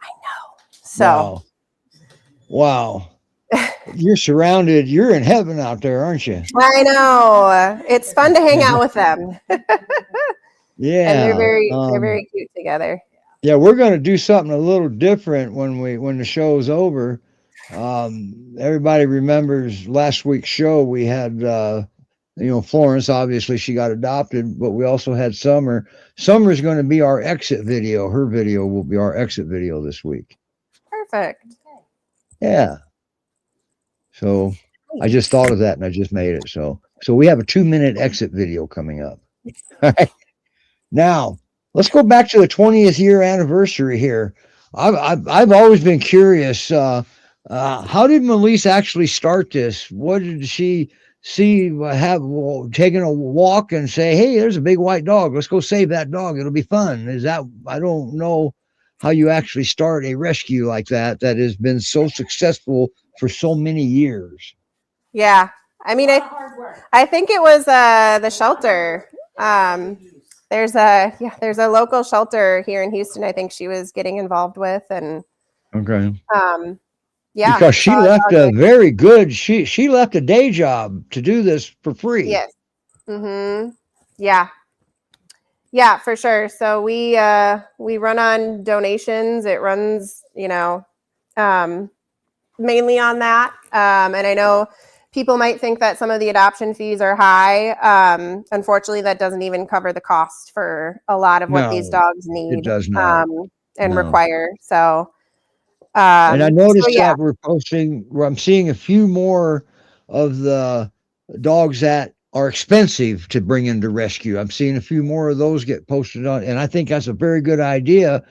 I know. So wow. You're surrounded. You're in heaven out there, aren't you? I know. It's fun to hang out with them. Yeah. And they're very cute together. Yeah, we're going to do something a little different when the show's over. Everybody remembers last week's show. We had Florence, obviously she got adopted, but we also had Summer. Summer's going to be our exit video. Her video will be our exit video this week. Perfect. Yeah. So I just thought of that and I just made it. So we have a 2-minute exit video coming up. All right. Now let's go back to the 20th year anniversary here. I've always been curious. How did Melise actually start this? What did she see? Taking a walk and say, "Hey, there's a big white dog. Let's go save that dog. It'll be fun." I don't know how you actually start a rescue like that has been so successful for so many years. Yeah. I mean, I think it was the shelter. There's a local shelter here in Houston, I think she was getting involved with. And okay. Yeah. Because she left a very good, she left a day job to do this for free. Yes. Mm-hmm. Yeah. Yeah, for sure. So we run on donations. It runs, mainly on that. And I know people might think that some of the adoption fees are high. Unfortunately, that doesn't even cover the cost for a lot of what these dogs need. It does not. And require. So, and I noticed that I'm seeing a few more of the dogs that are expensive to bring into rescue. I'm seeing a few more of those get posted on, and I think that's a very good idea,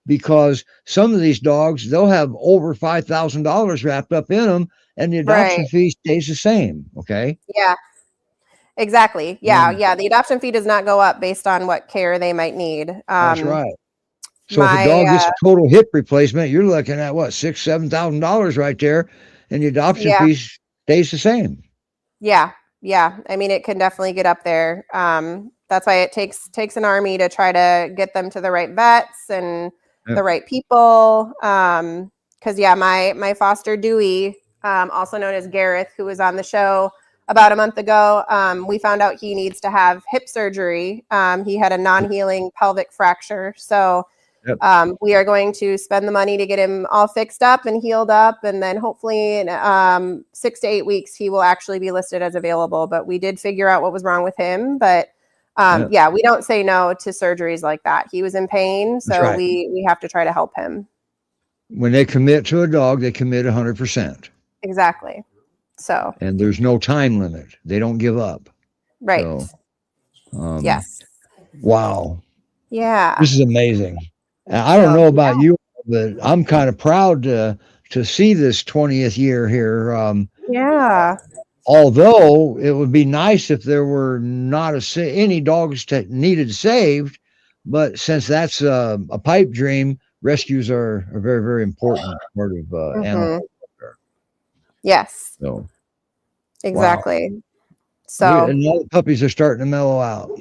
because some of these dogs, they'll have over $5,000 wrapped up in them, and the adoption fee stays the same. Okay. Yeah, exactly. Yeah. The adoption fee does not go up based on what care they might need. That's right. So if a dog gets a total hip replacement, you're looking at what, $6,000-$7,000 right there, and the adoption fee stays the same. Yeah. I mean, it can definitely get up there. That's why it takes an army to try to get them to the right vets and the right people. Because my foster Dewey, also known as Gareth, who was on the show about a month ago, we found out he needs to have hip surgery. He had a non-healing pelvic fracture. So we are going to spend the money to get him all fixed up and healed up. And then hopefully in 6 to 8 weeks, he will actually be listed as available. But we did figure out what was wrong with him. But we don't say no to surgeries like that. He was in pain. So we have to try to help him. When they commit to a dog, they commit 100%. Exactly. So. And there's no time limit. They don't give up. Right. So, yes. Wow. Yeah. This is amazing. I don't know about you, but I'm kind of proud to see this 20th year here. Although it would be nice if there were not any dogs that needed saved, but since that's a pipe dream, rescues are a very, very important part of animal welfare. Yes. So exactly. Wow. So and all the puppies are starting to mellow out.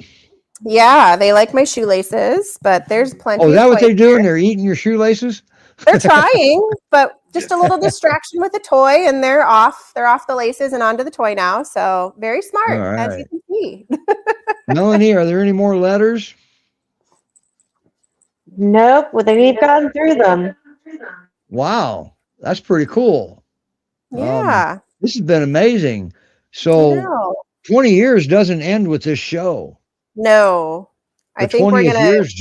Yeah, they like my shoelaces, but there's plenty. Oh, is that what they're doing? They're eating your shoelaces? They're trying, but just a little distraction with the toy, and they're off. They're off the laces and onto the toy now. So very smart, as you can see. Melanie, are there any more letters? Nope. Well, they've gotten through them. Wow, that's pretty cool. Yeah. This has been amazing. So 20 years doesn't end with this show. No, I think 20th years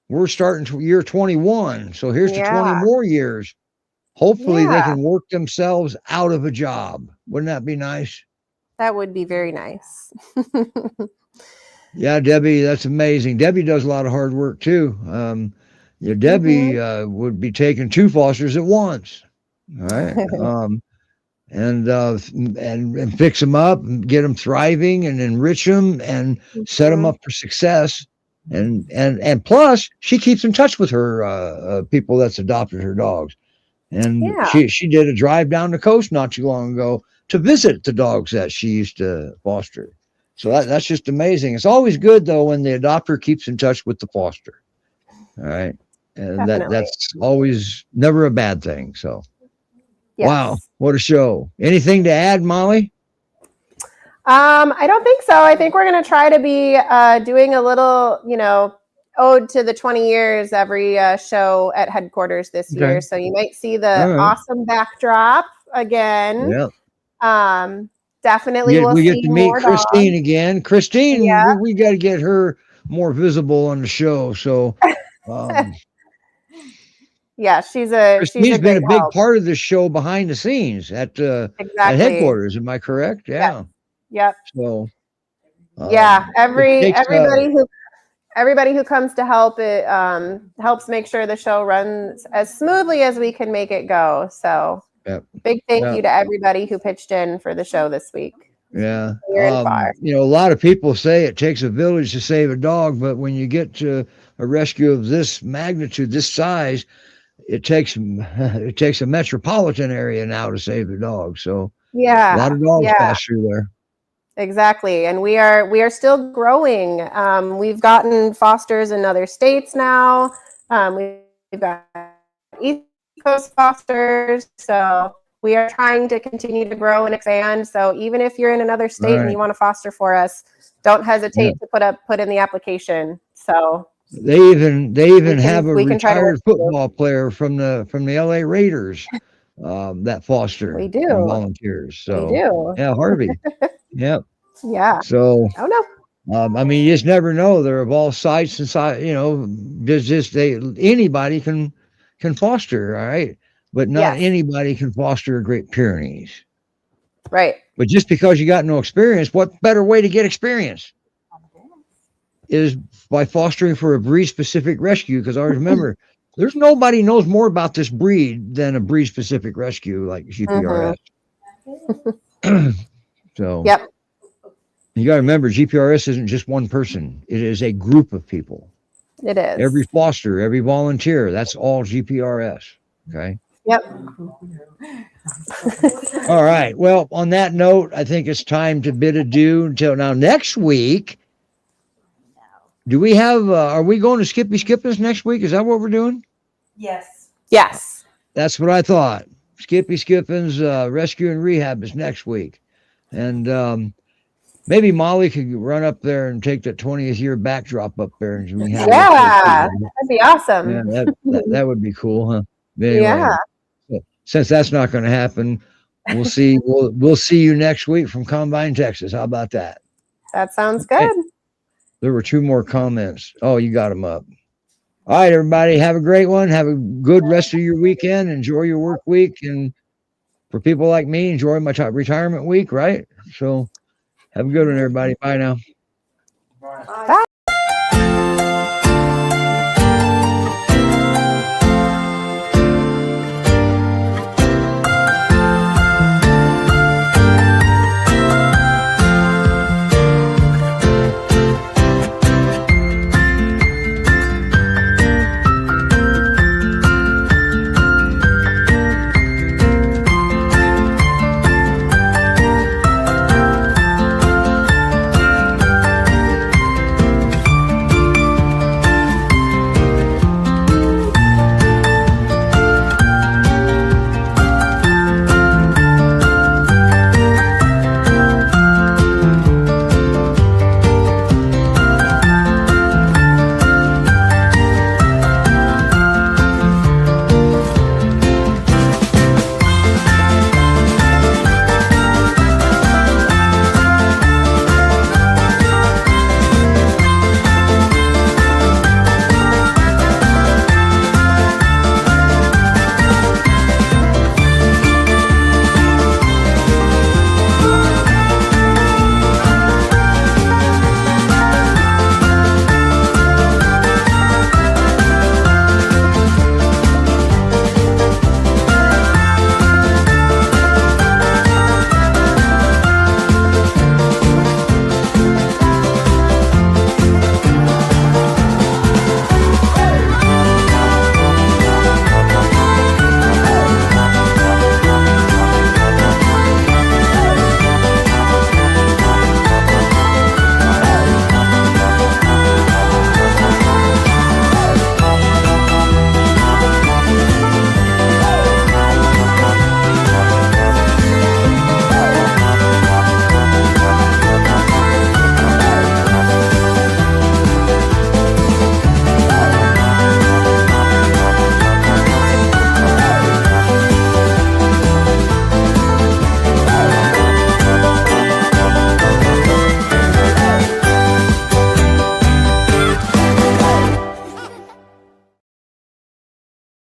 we're starting to year 21. So here's to 20 more years. Hopefully they can work themselves out of a job. Wouldn't that be nice? That would be very nice. Yeah, Debbie, that's amazing. Debbie does a lot of hard work too. Debbie would be taking 2 fosters at once. All right. And fix them up and get them thriving and enrich them and set them up for success. And plus she keeps in touch with her people that's adopted her dogs. And Yeah. she did a drive down the coast not too long ago to visit the dogs that she used to foster. So that's just amazing. It's always good though when the adopter keeps in touch with the foster. All right. And Definitely. that's always never a bad thing. So Yes. wow, what a show. Anything to add, Molly? I don't think so. I think we're going to try to be doing a little, ode to the 20 years every show at headquarters this Okay. year. So you might see the All right. awesome backdrop again. Yeah. Definitely we'll we get see to meet more Christine dogs. again. Christine, Yeah. we got to get her more visible on the show. So Yeah, she's a Christine's been great a big help. part of the show behind the scenes at Exactly. headquarters. Am I correct? Yeah. Yep. So Yeah, it takes, everybody who comes to help, it helps make sure the show runs as smoothly as we can make it go. So big thank you to everybody who pitched in for the show this week. Yeah. Near and far. A lot of people say it takes a village to save a dog, but when you get to a rescue of this magnitude, this size, it takes a metropolitan area now to save the dog. So yeah, a lot of dogs pass through there. Exactly. And we are still growing. We've gotten fosters in other states now. We've got East Coast fosters. So we are trying to continue to grow and expand. So even if you're in another state and you want to foster for us, don't hesitate to put in the application. So they even have a retired football player from the LA Raiders that foster. We do. And volunteers. So we do. Yeah, Harvey. Yep. Yeah. So oh no. I mean, you just never know. They're of all sites and size. Anybody can foster, all right, but not anybody can foster a Great Pyrenees. Right. But just because you got no experience, what better way to get experience is by fostering for a breed-specific rescue? Because I always remember, there's nobody knows more about this breed than a breed-specific rescue like GPRS. So. Yep. You got to remember, GPRS isn't just one person. It is a group of people. It is. Every foster, every volunteer, that's all GPRS. Okay. Yep. All right. Well, on that note, I think it's time to bid adieu until now. Next week, do we have, are we going to Skippy Skippins next week? Is that what we're doing? Yes. Yes. That's what I thought. Skippy Skippins Rescue and Rehab is next week. And, maybe Molly could run up there and take that 20th year backdrop up there. And we have that'd be awesome. Yeah, that would be cool, huh? Anyway, yeah. Since that's not going to happen, we'll see. We'll see you next week from Combine, Texas. How about that? That sounds good. There were 2 more comments. Oh, you got them up. All right, everybody. Have a great one. Have a good rest of your weekend. Enjoy your work week. And for people like me, enjoy my retirement week, right? So have a good one, everybody. Bye now. Bye.